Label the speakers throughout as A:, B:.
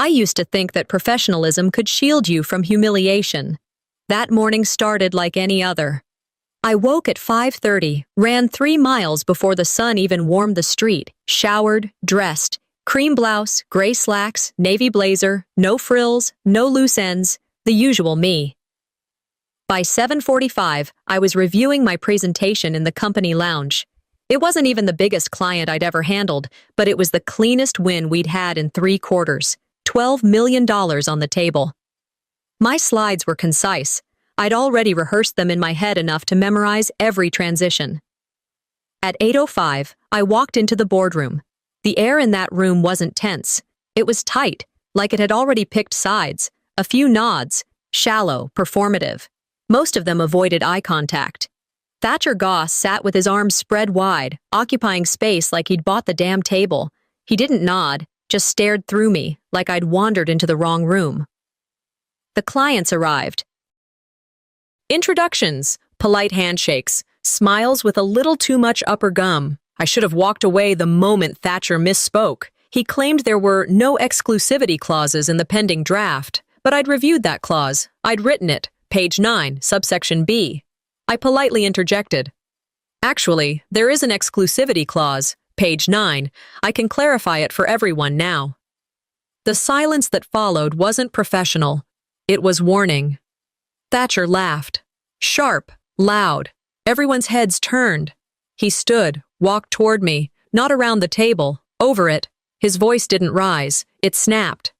A: I used to think that professionalism could shield you from humiliation. That morning started like any other. I woke at 5:30, ran 3 miles before the sun even warmed the street, showered, dressed, cream blouse, gray slacks, navy blazer, no frills, no loose ends, the usual me. By 7:45, I was reviewing my presentation in the company lounge. It wasn't even the biggest client I'd ever handled, but it was the cleanest win we'd had in 3 quarters, $12 million on the table. My slides were concise. I'd already rehearsed them in my head enough to memorize every transition. At 8:05, I walked into the boardroom. The air in that room wasn't tense. It was tight, like it had already picked sides. A few nods, shallow, performative. Most of them avoided eye contact. Thatcher Goss sat with his arms spread wide, occupying space like he'd bought the damn table. He didn't nod, just stared through me, like I'd wandered into the wrong room. The clients arrived. Introductions, polite handshakes, smiles with a little too much upper gum. I should have walked away the moment Thatcher misspoke. He claimed there were no exclusivity clauses in the pending draft, but I'd reviewed that clause. I'd written it, page 9, subsection B. I politely interjected. Actually, there is an exclusivity clause, page 9. I can clarify it for everyone now. The silence that followed wasn't professional. It was warning. Thatcher laughed. Sharp, loud. Everyone's heads turned. He stood, walked toward me, not around the table, over it. His voice didn't rise. It snapped.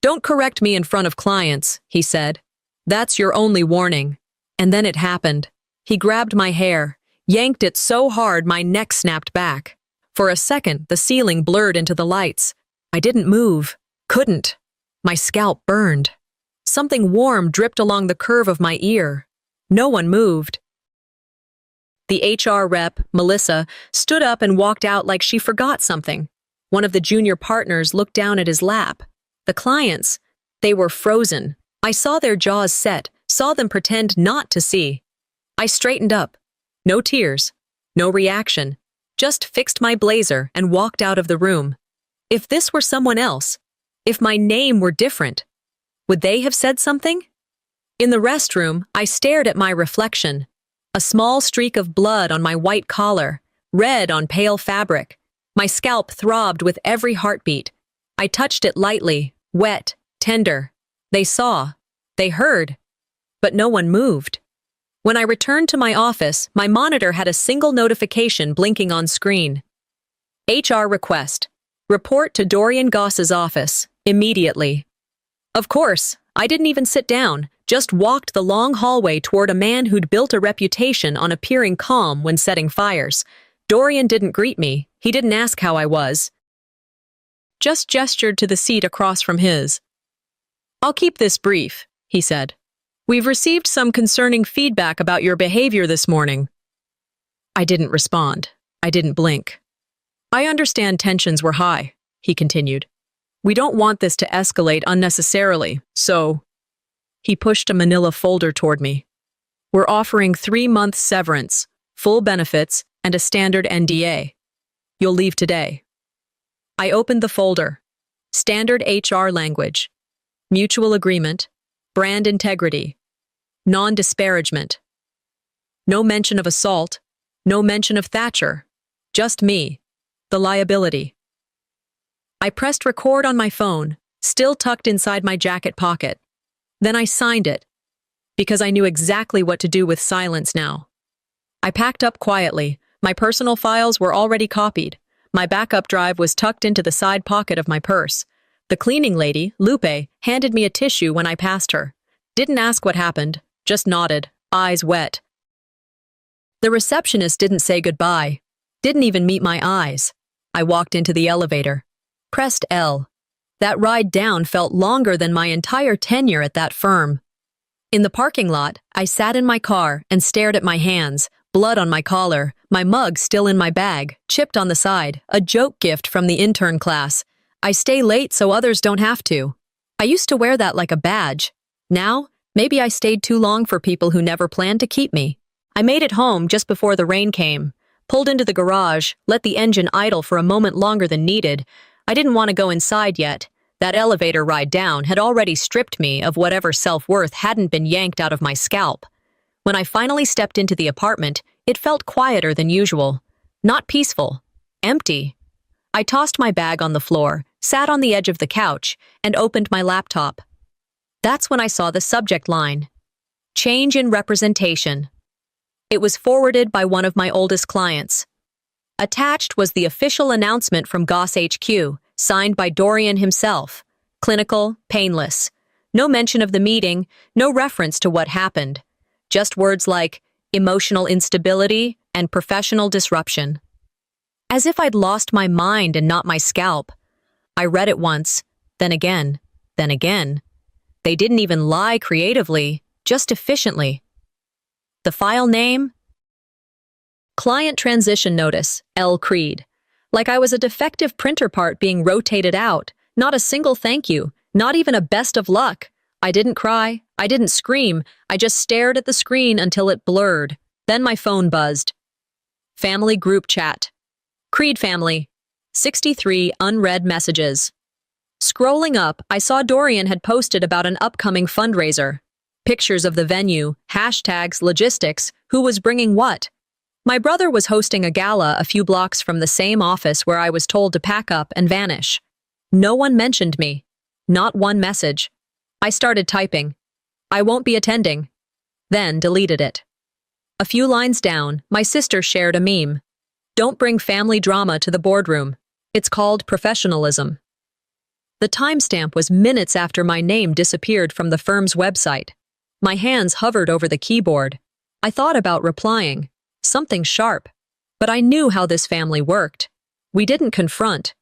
A: Don't correct me in front of clients, he said. That's your only warning. And then it happened. He grabbed my hair, yanked it so hard my neck snapped back. For a second, the ceiling blurred into the lights. I didn't move. Couldn't. My scalp burned. Something warm dripped along the curve of my ear. No one moved. The HR rep, Melissa, stood up and walked out like she forgot something. One of the junior partners looked down at his lap. The clients, they were frozen. I saw their jaws set, saw them pretend not to see. I straightened up. No tears, no reaction. Just fixed my blazer and walked out of the room. If this were someone else, if my name were different, would they have said something? In the restroom, I stared at my reflection. A small streak of blood on my white collar, red on pale fabric. My scalp throbbed with every heartbeat. I touched it lightly, wet, tender. They saw. They heard. But no one moved. When I returned to my office, my monitor had a single notification blinking on screen. HR request. Report to Dorian Goss's office, immediately. Of course, I didn't even sit down, just walked the long hallway toward a man who'd built a reputation on appearing calm when setting fires. Dorian didn't greet me. He didn't ask how I was. Just gestured to the seat across from his. I'll keep this brief, he said. We've received some concerning feedback about your behavior this morning. I didn't respond. I didn't blink. I understand tensions were high, he continued. We don't want this to escalate unnecessarily, so... He pushed a manila folder toward me. We're offering 3-month severance, full benefits, and a standard NDA. You'll leave today. I opened the folder. Standard HR language. Mutual agreement. Brand integrity. Non-disparagement. No mention of assault. No mention of Thatcher. Just me. The liability. I pressed record on my phone, still tucked inside my jacket pocket. Then I signed it, because I knew exactly what to do with silence now. I packed up quietly. My personal files were already copied. My backup drive was tucked into the side pocket of my purse. The cleaning lady, Lupe, handed me a tissue when I passed her. Didn't ask what happened, just nodded, eyes wet. The receptionist didn't say goodbye, didn't even meet my eyes. I walked into the elevator. Pressed L. That ride down felt longer than my entire tenure at that firm. In the parking lot, I sat in my car and stared at my hands, blood on my collar, my mug still in my bag, chipped on the side, a joke gift from the intern class. I stay late so others don't have to. I used to wear that like a badge. Now, maybe I stayed too long for people who never planned to keep me. I made it home just before the rain came, pulled into the garage, let the engine idle for a moment longer than needed. I didn't want to go inside yet. That elevator ride down had already stripped me of whatever self-worth hadn't been yanked out of my scalp. When I finally stepped into the apartment, it felt quieter than usual. Not peaceful. Empty. I tossed my bag on the floor, sat on the edge of the couch, and opened my laptop. That's when I saw the subject line. Change in representation. It was forwarded by one of my oldest clients. Attached was the official announcement from Goss HQ, signed by Dorian himself. Clinical, painless. No mention of the meeting, no reference to what happened. Just words like emotional instability and professional disruption. As if I'd lost my mind and not my scalp. I read it once, then again, then again. They didn't even lie creatively, just efficiently. The file name? Client Transition Notice, L. Creed. Like I was a defective printer part being rotated out. Not a single thank you, not even a best of luck. I didn't cry, I didn't scream, I just stared at the screen until it blurred. Then my phone buzzed. Family group chat. Creed family. 63 unread messages. Scrolling up, I saw Dorian had posted about an upcoming fundraiser. Pictures of the venue, hashtags, logistics, who was bringing what. My brother was hosting a gala a few blocks from the same office where I was told to pack up and vanish. No one mentioned me. Not one message. I started typing. I won't be attending. Then deleted it. A few lines down, my sister shared a meme. Don't bring family drama to the boardroom. It's called professionalism. The timestamp was minutes after my name disappeared from the firm's website. My hands hovered over the keyboard. I thought about replying. Something sharp. But I knew how this family worked. We didn't confront.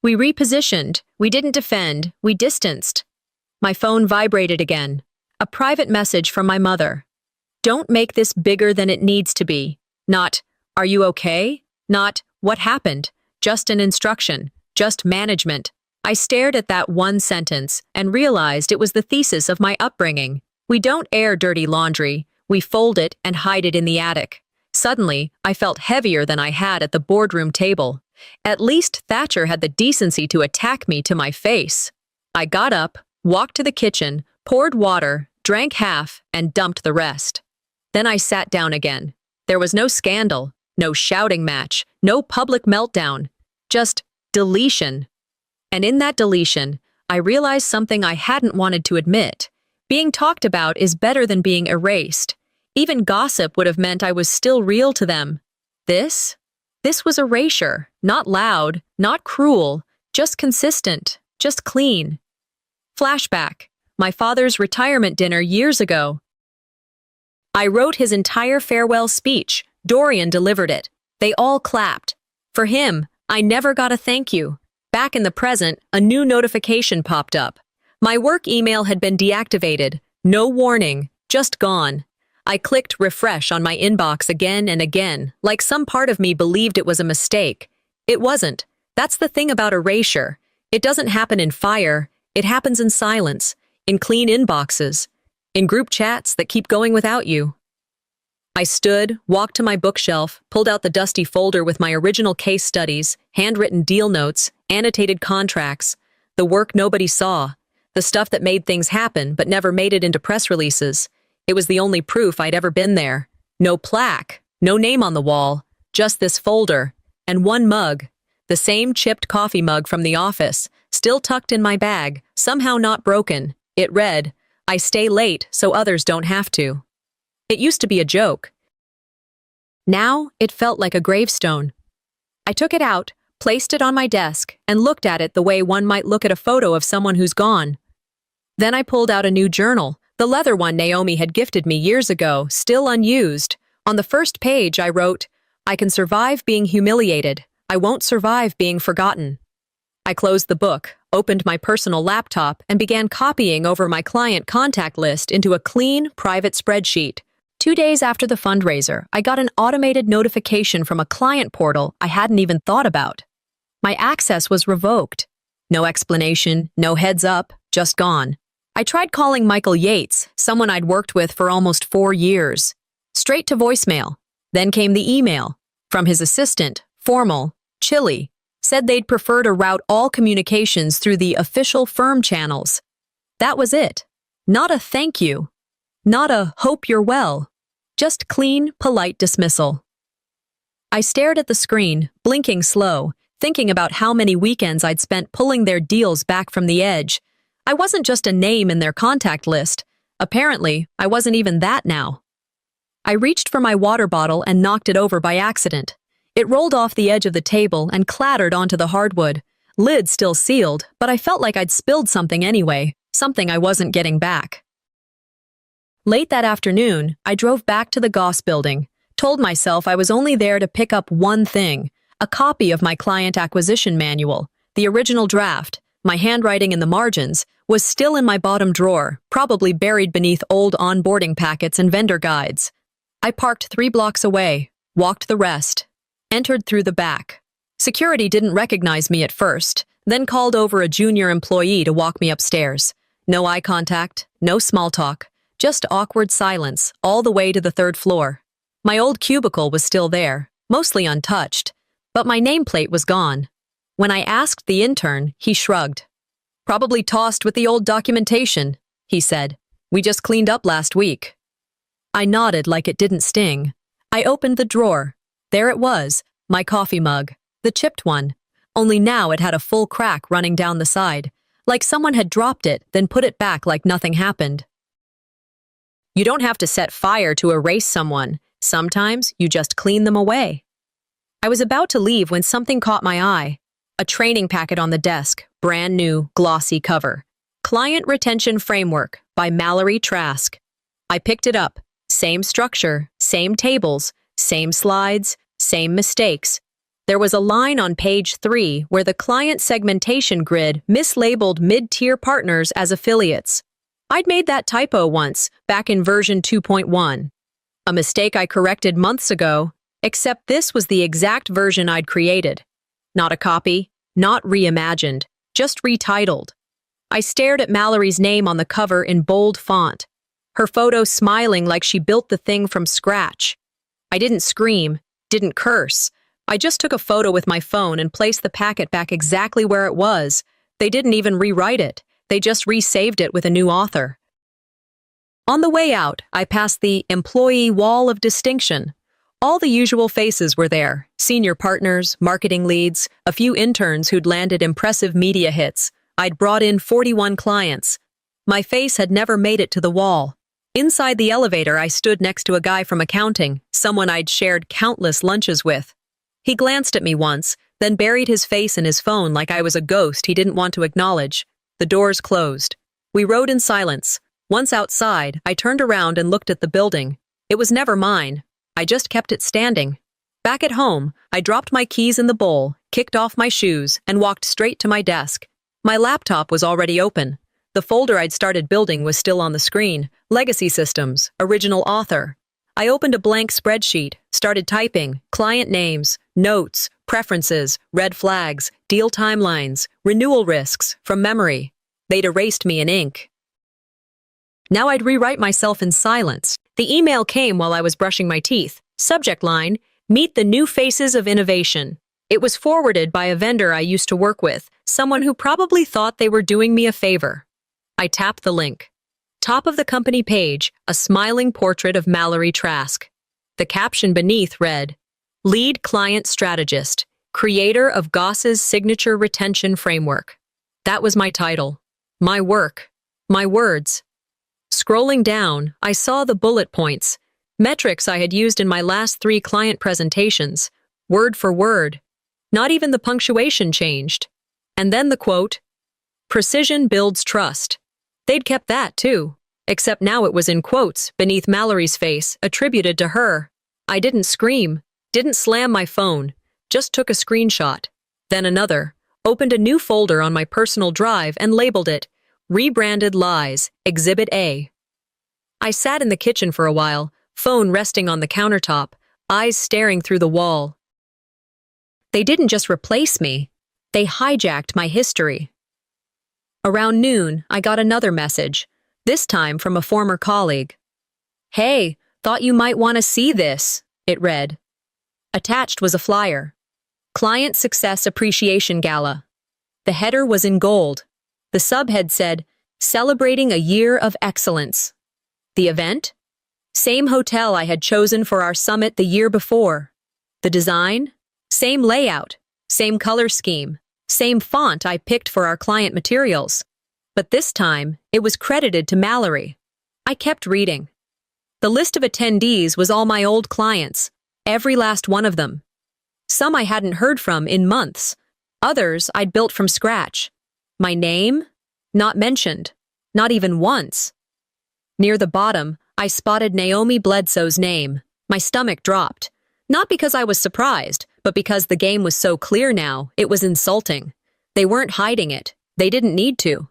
A: We repositioned. We didn't defend. We distanced. My phone vibrated again. A private message from my mother. Don't make this bigger than it needs to be. Not, are you okay? Not, what happened? Just an instruction. Just management. I stared at that one sentence and realized it was the thesis of my upbringing. We don't air dirty laundry. We fold it and hide it in the attic. Suddenly, I felt heavier than I had at the boardroom table. At least Thatcher had the decency to attack me to my face. I got up, walked to the kitchen, poured water, drank half, and dumped the rest. Then I sat down again. There was no scandal, no shouting match, no public meltdown. Just deletion. And in that deletion, I realized something I hadn't wanted to admit. Being talked about is better than being erased. Even gossip would have meant I was still real to them. This was erasure. Not loud, not cruel, just consistent, just clean. Flashback. My father's retirement dinner years ago. I wrote his entire farewell speech. Dorian delivered it. They all clapped. For him, I never got a thank you. Back in the present, a new notification popped up. My work email had been deactivated. No warning, just gone. I clicked refresh on my inbox again and again, like some part of me believed it was a mistake. It wasn't. That's the thing about erasure. It doesn't happen in fire. It happens in silence, in clean inboxes, in group chats that keep going without you. I stood, walked to my bookshelf, pulled out the dusty folder with my original case studies, handwritten deal notes, annotated contracts, the work nobody saw, the stuff that made things happen but never made it into press releases. It was the only proof I'd ever been there. No plaque, no name on the wall, just this folder, and one mug, the same chipped coffee mug from the office, still tucked in my bag, somehow not broken. It read, "I stay late so others don't have to." It used to be a joke. Now it felt like a gravestone. I took it out, placed it on my desk, and looked at it the way one might look at a photo of someone who's gone. Then I pulled out a new journal, the leather one Naomi had gifted me years ago, still unused. On the first page I wrote, "I can survive being humiliated. I won't survive being forgotten." I closed the book, opened my personal laptop, and began copying over my client contact list into a clean, private spreadsheet. 2 days after the fundraiser, I got an automated notification from a client portal I hadn't even thought about. My access was revoked. No explanation, no heads up, just gone. I tried calling Michael Yates, someone I'd worked with for almost 4 years. Straight to voicemail. Then came the email. From his assistant, formal, chilly. Said they'd prefer to route all communications through the official firm channels. That was it. Not a thank you. Not a hope you're well. Just clean, polite dismissal. I stared at the screen, blinking slow, thinking about how many weekends I'd spent pulling their deals back from the edge. I wasn't just a name in their contact list. Apparently, I wasn't even that now. I reached for my water bottle and knocked it over by accident. It rolled off the edge of the table and clattered onto the hardwood. Lid still sealed, but I felt like I'd spilled something anyway, something I wasn't getting back. Late that afternoon, I drove back to the Goss building, told myself I was only there to pick up one thing, a copy of my client acquisition manual. The original draft, my handwriting in the margins, was still in my bottom drawer, probably buried beneath old onboarding packets and vendor guides. I parked 3 blocks away, walked the rest, entered through the back. Security didn't recognize me at first, then called over a junior employee to walk me upstairs. No eye contact, no small talk, just awkward silence all the way to the 3rd floor. My old cubicle was still there, mostly untouched, but my nameplate was gone. When I asked the intern, he shrugged. "Probably tossed with the old documentation," he said. "We just cleaned up last week." I nodded like it didn't sting. I opened the drawer. There it was, my coffee mug, the chipped one. Only now it had a full crack running down the side, like someone had dropped it, then put it back like nothing happened. You don't have to set fire to erase someone. Sometimes you just clean them away. I was about to leave when something caught my eye. A training packet on the desk, brand new, glossy cover. Client Retention Framework by Mallory Trask. I picked it up. Same structure, same tables, same slides, same mistakes. There was a line on page 3 where the client segmentation grid mislabeled mid-tier partners as affiliates. I'd made that typo once, back in version 2.1. A mistake I corrected months ago, except this was the exact version I'd created. Not a copy, not reimagined, just retitled. I stared at Mallory's name on the cover in bold font, her photo smiling like she built the thing from scratch. I didn't scream, didn't curse. I just took a photo with my phone and placed the packet back exactly where it was. They didn't even rewrite it. They just resaved it with a new author. On the way out, I passed the employee wall of distinction. All the usual faces were there. Senior partners, marketing leads, a few interns who'd landed impressive media hits. I'd brought in 41 clients. My face had never made it to the wall. Inside the elevator, I stood next to a guy from accounting, someone I'd shared countless lunches with. He glanced at me once, then buried his face in his phone like I was a ghost he didn't want to acknowledge. The doors closed. We rode in silence. Once outside, I turned around and looked at the building. It was never mine. I just kept it standing. Back at home, I dropped my keys in the bowl, kicked off my shoes, and walked straight to my desk. My laptop was already open. The folder I'd started building was still on the screen. Legacy Systems, Original Author. I opened a blank spreadsheet, started typing, client names, notes, preferences, red flags, deal timelines, renewal risks, from memory. They'd erased me in ink. Now I'd rewrite myself in silence. The email came while I was brushing my teeth. Subject line, Meet the New Faces of Innovation. It was forwarded by a vendor I used to work with, someone who probably thought they were doing me a favor. I tapped the link. Top of the company page, a smiling portrait of Mallory Trask. The caption beneath read, Lead Client Strategist, Creator of Goss's Signature Retention Framework. That was my title. My work. My words. Scrolling down, I saw the bullet points, metrics I had used in my last 3 client presentations, word for word. Not even the punctuation changed. And then the quote, Precision builds trust. They'd kept that too, except now it was in quotes beneath Mallory's face, attributed to her. I didn't scream, didn't slam my phone, just took a screenshot. Then another, opened a new folder on my personal drive and labeled it, Rebranded Lies, Exhibit A. I sat in the kitchen for a while, phone resting on the countertop, eyes staring through the wall. They didn't just replace me, they hijacked my history. Around noon, I got another message, this time from a former colleague. Hey, thought you might want to see this, it read. Attached was a flyer. Client Success Appreciation Gala. The header was in gold. The subhead said, Celebrating a Year of Excellence. The event? Same hotel I had chosen for our summit the year before. The design? Same layout, same color scheme, same font I picked for our client materials. But this time, it was credited to Mallory. I kept reading. The list of attendees was all my old clients, every last one of them. Some I hadn't heard from in months. Others I'd built from scratch. My name? Not mentioned. Not even once. Near the bottom, I spotted Naomi Bledsoe's name. My stomach dropped. Not because I was surprised, but because the game was so clear now, it was insulting. They weren't hiding it. They didn't need to.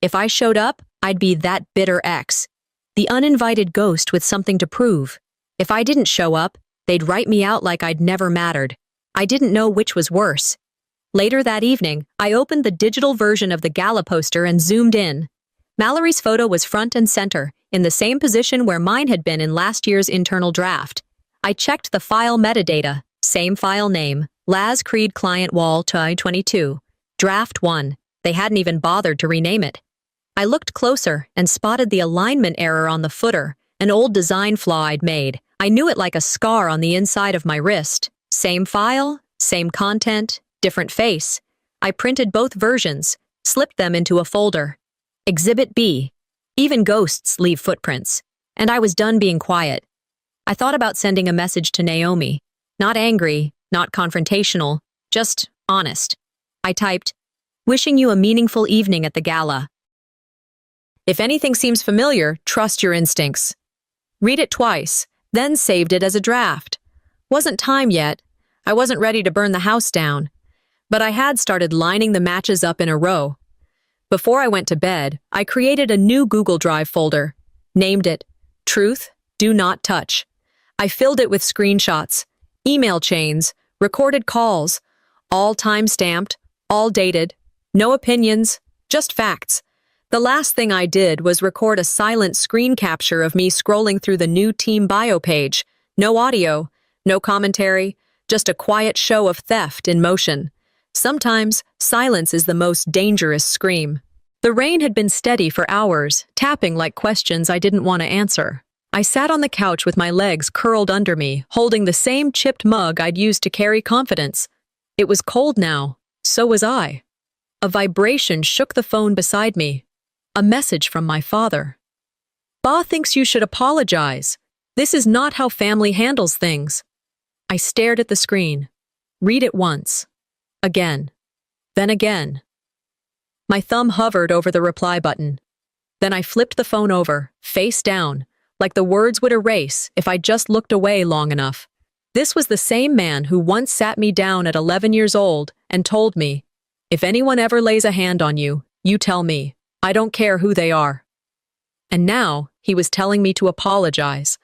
A: If I showed up, I'd be that bitter ex. The uninvited ghost with something to prove. If I didn't show up, they'd write me out like I'd never mattered. I didn't know which was worse. Later that evening, I opened the digital version of the gala poster and zoomed in. Mallory's photo was front and center, in the same position where mine had been in last year's internal draft. I checked the file metadata, same file name, Laz Creed Client Wall 2022, Draft 1. They hadn't even bothered to rename it. I looked closer and spotted the alignment error on the footer, an old design flaw I'd made. I knew it like a scar on the inside of my wrist. Same file, same content, different face. I printed both versions, slipped them into a folder. Exhibit B. Even ghosts leave footprints. And I was done being quiet. I thought about sending a message to Naomi. Not angry, not confrontational, just honest. I typed, Wishing you a meaningful evening at the gala. If anything seems familiar, trust your instincts. Read it twice, then saved it as a draft. Wasn't time yet. I wasn't ready to burn the house down. But I had started lining the matches up in a row. Before I went to bed, I created a new Google Drive folder, named it Truth Do Not Touch. I filled it with screenshots, email chains, recorded calls, all time-stamped, all dated, no opinions, just facts. The last thing I did was record a silent screen capture of me scrolling through the new team bio page. No audio, no commentary, just a quiet show of theft in motion. Sometimes, silence is the most dangerous scream. The rain had been steady for hours, tapping like questions I didn't want to answer. I sat on the couch with my legs curled under me, holding the same chipped mug I'd used to carry confidence. It was cold now. So was I. A vibration shook the phone beside me. A message from my father. Ba thinks you should apologize. This is not how family handles things. I stared at the screen. Read it once. Again. Then again. My thumb hovered over the reply button. Then I flipped the phone over, face down, like the words would erase if I just looked away long enough. This was the same man who once sat me down at 11 years old and told me, if anyone ever lays a hand on you, you tell me. I don't care who they are. And now he was telling me to apologize,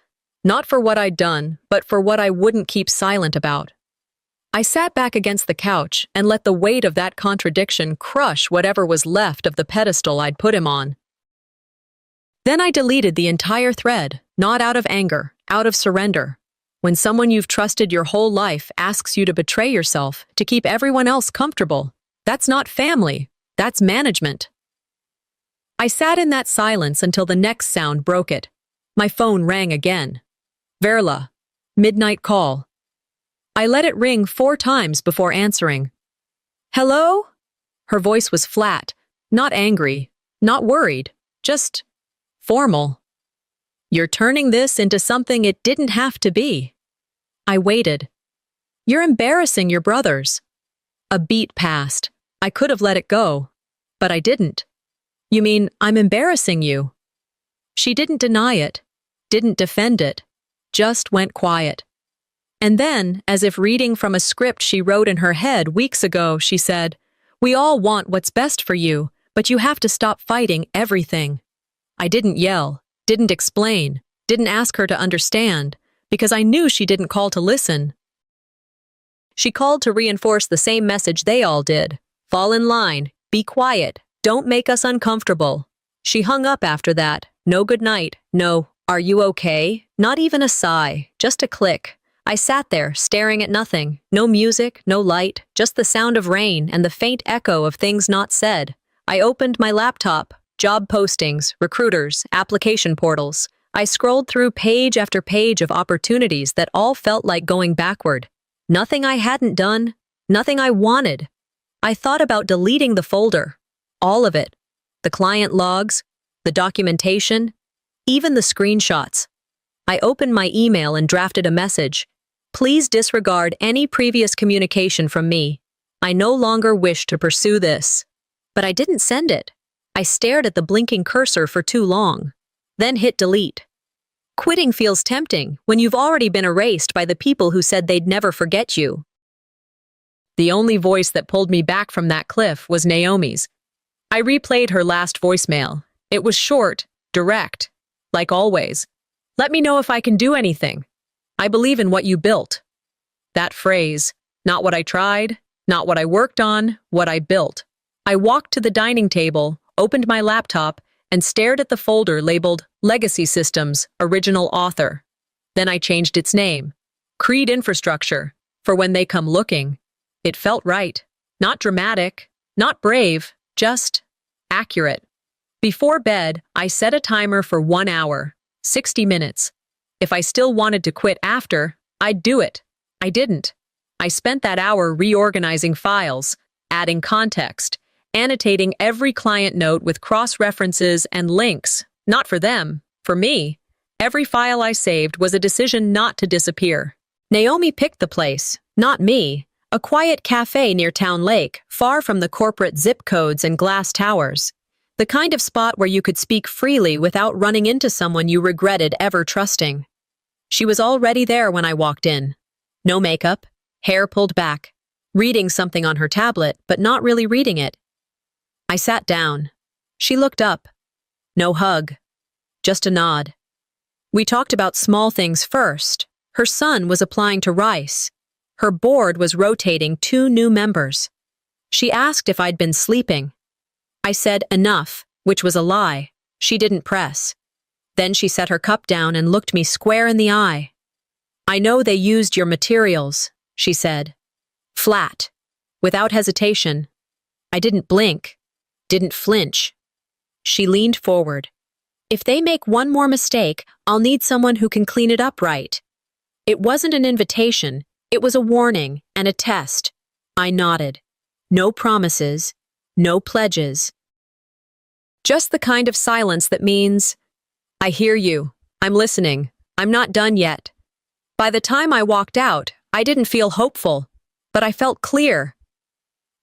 A: not for what I'd done, but for what I wouldn't keep silent about. I sat back against the couch and let the weight of that contradiction crush whatever was left of the pedestal I'd put him on. Then I deleted the entire thread, not out of anger, out of surrender. When someone you've trusted your whole life asks you to betray yourself to keep everyone else comfortable, that's not family, that's management. I sat in that silence until the next sound broke it. My phone rang again. Verla. Midnight call. I let it ring 4 times before answering. Hello? Her voice was flat, not angry, not worried, just formal. You're turning this into something it didn't have to be. I waited. You're embarrassing your brothers. A beat passed. I could have let it go, but I didn't. You mean I'm embarrassing you? She didn't deny it, didn't defend it, just went quiet. And then, as if reading from a script she wrote in her head weeks ago, she said, We all want what's best for you, but you have to stop fighting everything. I didn't yell, didn't explain, didn't ask her to understand, because I knew she didn't call to listen. She called to reinforce the same message they all did. Fall in line, be quiet, don't make us uncomfortable. She hung up after that. No good night, no, are you okay? Not even a sigh, just a click. I sat there, staring at nothing. No music, no light, just the sound of rain and the faint echo of things not said. I opened my laptop, job postings, recruiters, application portals. I scrolled through page after page of opportunities that all felt like going backward. Nothing I hadn't done, nothing I wanted. I thought about deleting the folder. All of it. The client logs, the documentation, even the screenshots. I opened my email and drafted a message. Please disregard any previous communication from me. I no longer wish to pursue this. But I didn't send it. I stared at the blinking cursor for too long, then hit delete. Quitting feels tempting when you've already been erased by the people who said they'd never forget you. The only voice that pulled me back from that cliff was Naomi's. I replayed her last voicemail. It was short, direct, like always. Let me know if I can do anything. I believe in what you built. That phrase, not what I tried, not what I worked on, what I built. I walked to the dining table, opened my laptop, and stared at the folder labeled Legacy Systems, Original Author. Then I changed its name. Creed Infrastructure, for when they come looking. It felt right. Not dramatic, not brave, just accurate. Before bed, I set a timer for 1 hour, 60 minutes. If I still wanted to quit after, I'd do it. I didn't. I spent that hour reorganizing files, adding context, annotating every client note with cross-references and links. Not for them, for me. Every file I saved was a decision not to disappear. Naomi picked the place, not me. A quiet cafe near Town Lake, far from the corporate zip codes and glass towers. The kind of spot where you could speak freely without running into someone you regretted ever trusting. She was already there when I walked in. No makeup, hair pulled back, reading something on her tablet, but not really reading it. I sat down. She looked up. No hug, just a nod. We talked about small things first. Her son was applying to Rice. Her board was rotating 2 new members. She asked if I'd been sleeping. I said enough, which was a lie. She didn't press. Then she set her cup down and looked me square in the eye. I know they used your materials, she said. Flat, without hesitation. I didn't blink, didn't flinch. She leaned forward. If they make one more mistake, I'll need someone who can clean it up right. It wasn't an invitation. It was a warning and a test. I nodded. No promises, no pledges. Just the kind of silence that means, I hear you, I'm listening, I'm not done yet. By the time I walked out, I didn't feel hopeful, but I felt clear.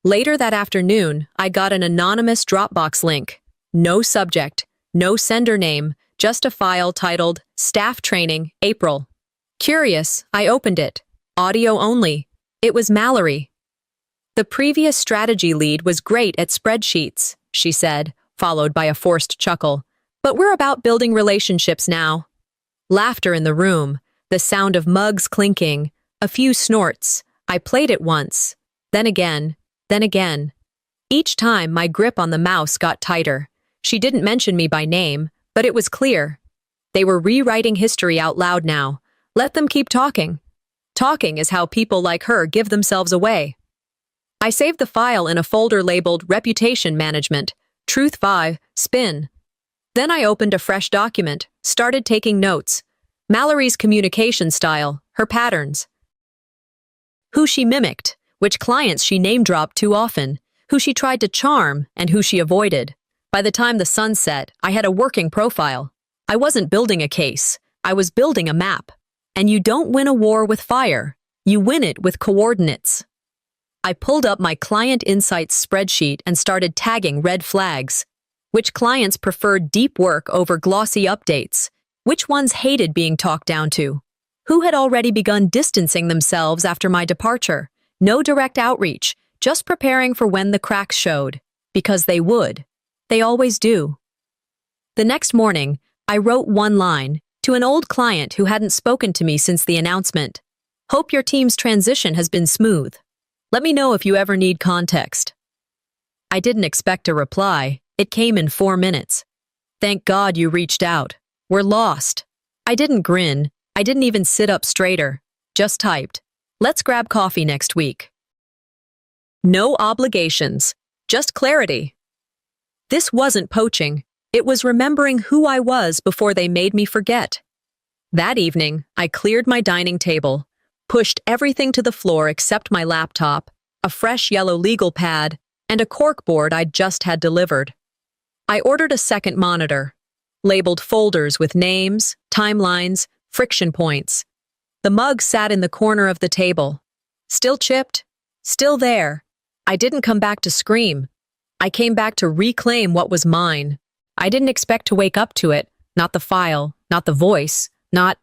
A: Later that afternoon, I got an anonymous Dropbox link. No subject, no sender name, just a file titled Staff Training, April. Curious, I opened it. Audio only. It was Mallory. The previous strategy lead was great at spreadsheets, she said, followed by a forced chuckle. But we're about building relationships now. Laughter in the room, the sound of mugs clinking, a few snorts. I played it once, then again, then again. Each time my grip on the mouse got tighter. She didn't mention me by name, but it was clear. They were rewriting history out loud now. Let them keep talking. Talking is how people like her give themselves away. I saved the file in a folder labeled Reputation Management, Truth 5, Spin. Then I opened a fresh document, started taking notes. Mallory's communication style, her patterns. Who she mimicked, which clients she name-dropped too often, who she tried to charm, and who she avoided. By the time the sun set, I had a working profile. I wasn't building a case. I was building a map. And you don't win a war with fire. You win it with coordinates. I pulled up my Client Insights spreadsheet and started tagging red flags. Which clients preferred deep work over glossy updates? Which ones hated being talked down to? Who had already begun distancing themselves after my departure? No direct outreach, just preparing for when the cracks showed. Because they would. They always do. The next morning, I wrote one line to an old client who hadn't spoken to me since the announcement. Hope your team's transition has been smooth. Let me know if you ever need context. I didn't expect a reply. It came in 4 minutes. Thank God you reached out. We're lost. I didn't grin. I didn't even sit up straighter. Just typed. Let's grab coffee next week. No obligations. Just clarity. This wasn't poaching. It was remembering who I was before they made me forget. That evening, I cleared my dining table, pushed everything to the floor except my laptop, a fresh yellow legal pad, and a corkboard I'd just had delivered. I ordered a second monitor, labeled folders with names, timelines, friction points. The mug sat in the corner of the table. Still chipped, still there. I didn't come back to scream. I came back to reclaim what was mine. I didn't expect to wake up to it, not the file, not the voice, not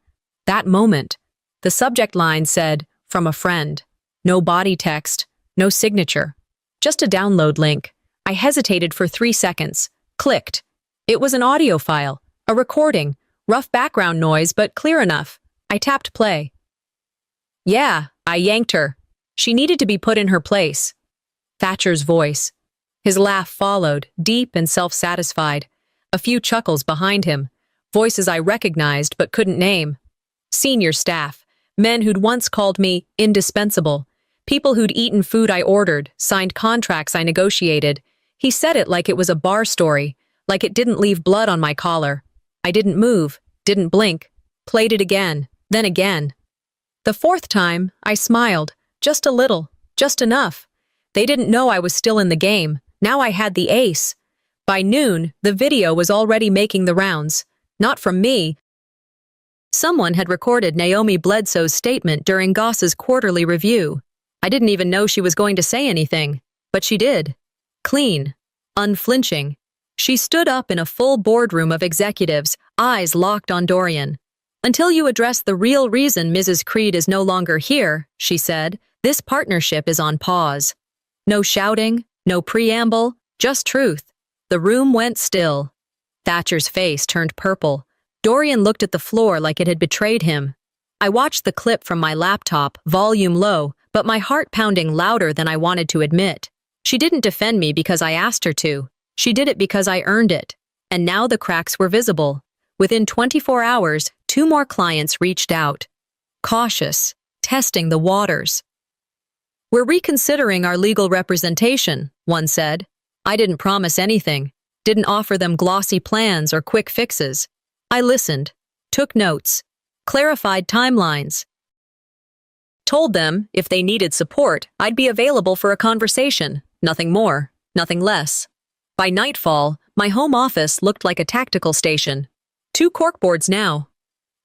A: that moment. The subject line said, "From a friend." No body text, no signature. Just a download link. I hesitated for 3 seconds. Clicked. It was an audio file, a recording, rough background noise, but clear enough. I tapped play. Yeah, I yanked her. She needed to be put in her place. Thatcher's voice. His laugh followed, deep and self-satisfied. A few chuckles behind him. Voices I recognized but couldn't name. Senior staff. Men who'd once called me indispensable. People who'd eaten food I ordered, signed contracts I negotiated. He said it like it was a bar story, like it didn't leave blood on my collar. I didn't move, didn't blink, played it again, then again. The 4th time, I smiled, just a little, just enough. They didn't know I was still in the game. Now I had the ace. By noon, the video was already making the rounds. Not from me. Someone had recorded Naomi Bledsoe's statement during Goss's quarterly review. I didn't even know she was going to say anything, but she did. Clean, unflinching. She stood up in a full boardroom of executives, eyes locked on Dorian. "Until you address the real reason Mrs. Creed is no longer here," she said, "this partnership is on pause." No shouting, no preamble, just truth. The room went still. Thatcher's face turned purple. Dorian looked at the floor like it had betrayed him. I watched the clip from my laptop, volume low, but my heart pounding louder than I wanted to admit. She didn't defend me because I asked her to. She did it because I earned it. And now the cracks were visible. Within 24 hours, 2 more clients reached out. Cautious, testing the waters. "We're reconsidering our legal representation," one said. I didn't promise anything, didn't offer them glossy plans or quick fixes. I listened, took notes, clarified timelines. Told them, if they needed support, I'd be available for a conversation. Nothing more, nothing less. By nightfall, my home office looked like a tactical station. 2 corkboards now.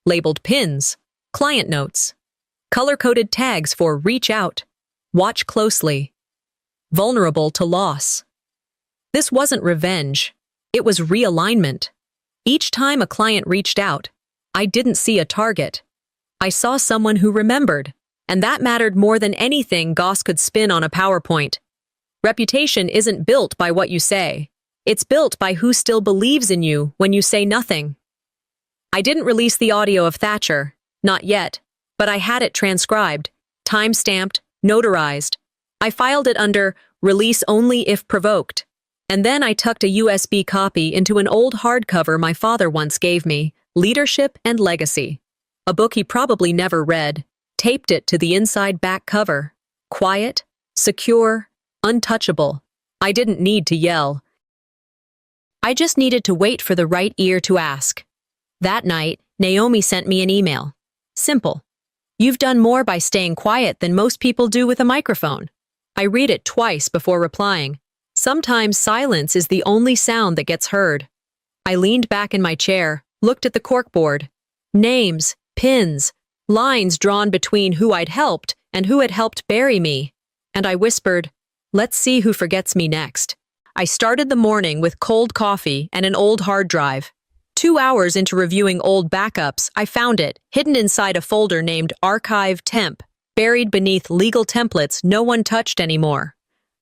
A: Labeled pins, client notes. Color-coded tags for reach out, watch closely. Vulnerable to loss. This wasn't revenge. It was realignment. Each time a client reached out, I didn't see a target. I saw someone who remembered, and that mattered more than anything Goss could spin on a PowerPoint. Reputation isn't built by what you say. It's built by who still believes in you when you say nothing. I didn't release the audio of Thatcher, not yet, but I had it transcribed, time-stamped, notarized. I filed it under release only if provoked. And then I tucked a USB copy into an old hardcover my father once gave me, Leadership and Legacy. A book he probably never read, taped it to the inside back cover. Quiet, secure, untouchable. I didn't need to yell. I just needed to wait for the right ear to ask. That night, Naomi sent me an email. Simple. "You've done more by staying quiet than most people do with a microphone." I read it twice before replying. Sometimes silence is the only sound that gets heard. I leaned back in my chair, looked at the corkboard. Names, pins, lines drawn between who I'd helped and who had helped bury me. And I whispered, "Let's see who forgets me next." I started the morning with cold coffee and an old hard drive. 2 hours into reviewing old backups, I found it, hidden inside a folder named Archive Temp, buried beneath legal templates no one touched anymore.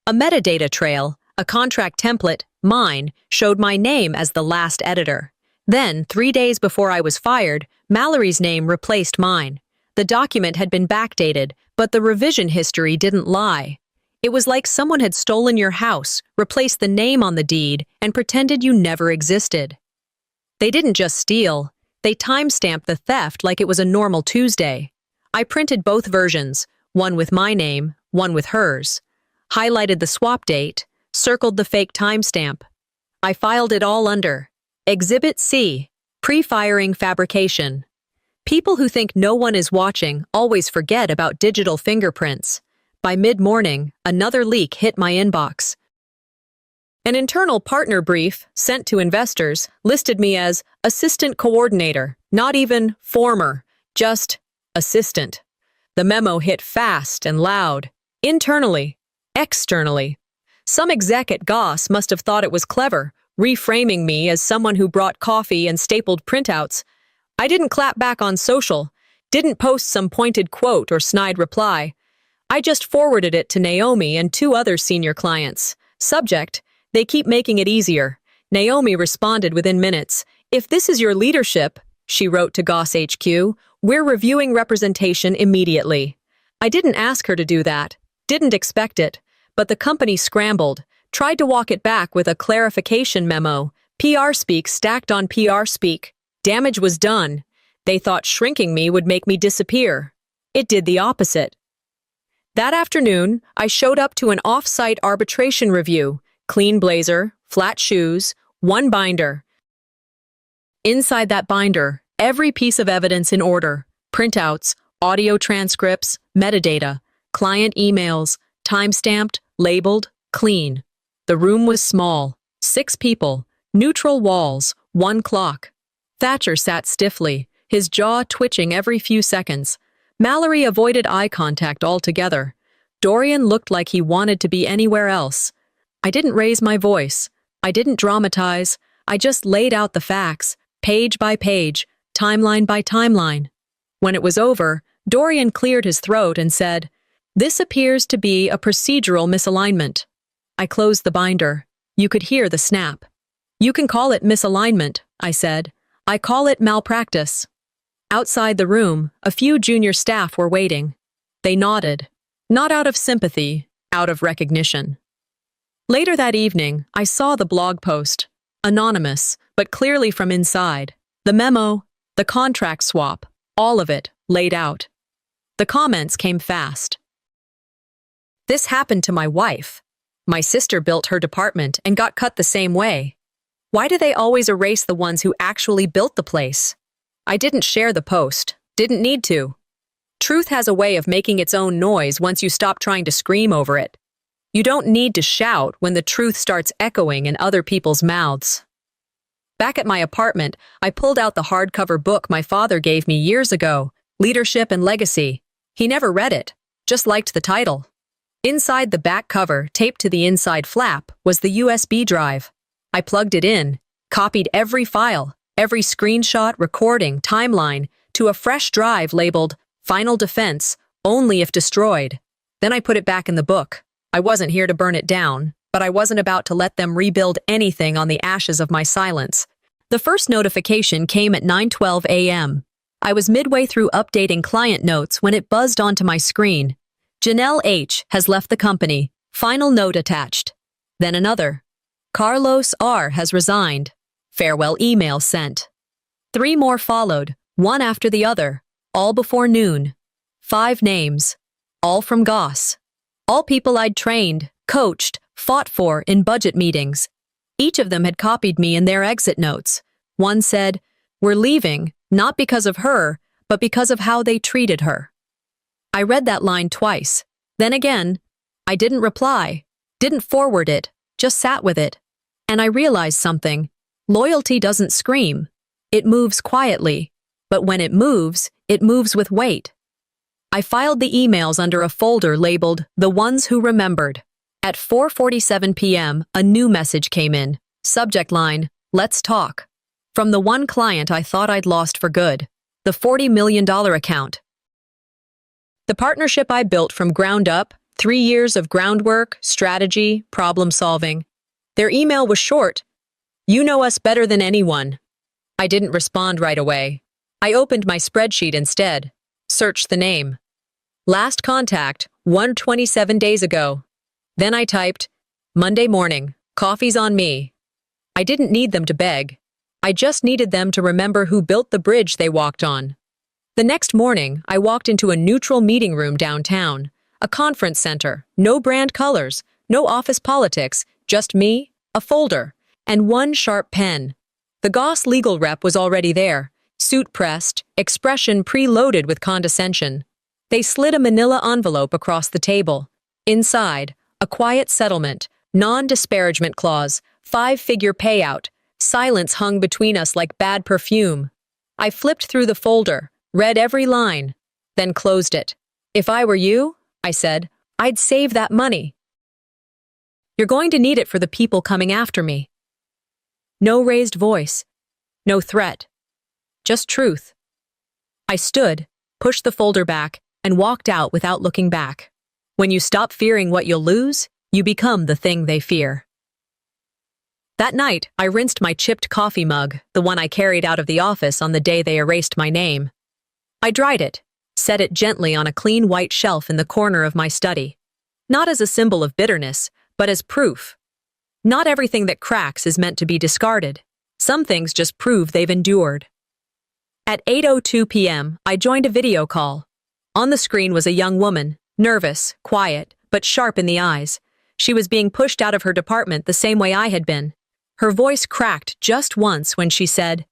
A: A metadata trail, a contract template, mine, showed my name as the last editor. Then, 3 days before I was fired, Mallory's name replaced mine. The document had been backdated, but the revision history didn't lie. It was like someone had stolen your house, replaced the name on the deed, and pretended you never existed. They didn't just steal. They timestamped the theft like it was a normal Tuesday. I printed both versions, one with my name, one with hers. Highlighted the swap date, circled the fake timestamp. I filed it all under Exhibit C, Pre-Firing Fabrication. People who think no one is watching always forget about digital fingerprints. By mid-morning, another leak hit my inbox. An internal partner brief sent to investors listed me as assistant coordinator, not even former, just assistant. The memo hit fast and loud, internally, externally. Some exec at Goss must have thought it was clever, reframing me as someone who brought coffee and stapled printouts. I didn't clap back on social, didn't post some pointed quote or snide reply. I just forwarded it to Naomi and 2 other senior clients. Subject: they keep making it easier. Naomi responded within minutes. If this is your leadership, she wrote to Goss HQ, we're reviewing representation immediately. I didn't ask her to do that, didn't expect it, but the company scrambled, tried to walk it back with a clarification memo. PR speak stacked on PR speak. Damage was done. They thought shrinking me would make me disappear. It did the opposite. That afternoon, I showed up to an off-site arbitration review. Clean blazer, flat shoes, 1 binder. Inside that binder, every piece of evidence in order. Printouts, audio transcripts, metadata, client emails, time-stamped, labeled, clean. The room was small. 6 people, neutral walls, 1 clock. Thatcher sat stiffly, his jaw twitching every few seconds. Mallory avoided eye contact altogether. Dorian looked like he wanted to be anywhere else. I didn't raise my voice. I didn't dramatize. I just laid out the facts, page by page, timeline by timeline. When it was over, Dorian cleared his throat and said, "This appears to be a procedural misalignment." I closed the binder. You could hear the snap. "You can call it misalignment," I said. "I call it malpractice." Outside the room, a few junior staff were waiting. They nodded. Not out of sympathy, out of recognition. Later that evening, I saw the blog post. Anonymous, but clearly from inside. The memo, the contract swap, all of it, laid out. The comments came fast. "This happened to my wife. My sister built her department and got cut the same way. Why do they always erase the ones who actually built the place? I didn't share the post. Didn't need to. Truth has a way of making its own noise once you stop trying to scream over it. You don't need to shout when the truth starts echoing in other people's mouths." Back at my apartment, I pulled out the hardcover book my father gave me years ago, Leadership and Legacy. He never read it, just liked the title. Inside the back cover, taped to the inside flap, was the USB drive. I plugged it in, copied every file, every screenshot, recording, timeline, to a fresh drive labeled Final Defense, Only If Destroyed. Then I put it back in the book. I wasn't here to burn it down, but I wasn't about to let them rebuild anything on the ashes of my silence. The first notification came at 9:12 a.m. I was midway through updating client notes when it buzzed onto my screen. Janelle H. has left the company. Final note attached. Then another. Carlos R. has resigned. Farewell email sent. 3 more followed, one after the other, all before noon. 5 names, all from Goss. All people I'd trained, coached, fought for in budget meetings. Each of them had copied me in their exit notes. One said, "We're leaving, not because of her, but because of how they treated her." I read that line twice. Then again, I didn't reply, didn't forward it, just sat with it. And I realized something. Loyalty doesn't scream. It moves quietly. But when it moves with weight. I filed the emails under a folder labeled The Ones Who Remembered. At 4:47 p.m., a new message came in. Subject line, "Let's talk." From the one client I thought I'd lost for good. The $40 million account. The partnership I built from ground up, 3 years of groundwork, strategy, problem solving. Their email was short. "You know us better than anyone." I didn't respond right away. I opened my spreadsheet instead. Searched the name. Last contact, 127 days ago. Then I typed, "Monday morning, coffee's on me." I didn't need them to beg. I just needed them to remember who built the bridge they walked on. The next morning, I walked into a neutral meeting room downtown, a conference center, no brand colors, no office politics, just me, a folder, and one sharp pen. The Goss legal rep was already there, suit pressed, expression preloaded with condescension. They slid a manila envelope across the table. Inside, a quiet settlement, non-disparagement clause, 5-figure payout. Silence hung between us like bad perfume. I flipped through the folder, read every line, then closed it. If I were you, I said, I'd save that money. You're going to need it for the people coming after me. No raised voice, no threat, just truth. I stood, pushed the folder back, and walked out without looking back. When you stop fearing what you'll lose, you become the thing they fear. That night, I rinsed my chipped coffee mug, the one I carried out of the office on the day they erased my name. I dried it, set it gently on a clean white shelf in the corner of my study. Not as a symbol of bitterness, but as proof. Not everything that cracks is meant to be discarded. Some things just prove they've endured. At 8:02 p.m., I joined a video call. On the screen was a young woman, nervous, quiet, but sharp in the eyes. She was being pushed out of her department the same way I had been. Her voice cracked just once when she said,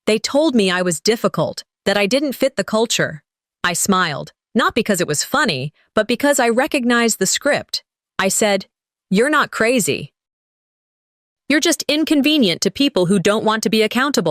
A: "They told me I was difficult, that I didn't fit the culture." I smiled, not because it was funny, but because I recognized the script. I said, "You're not crazy. You're just inconvenient to people who don't want to be accountable."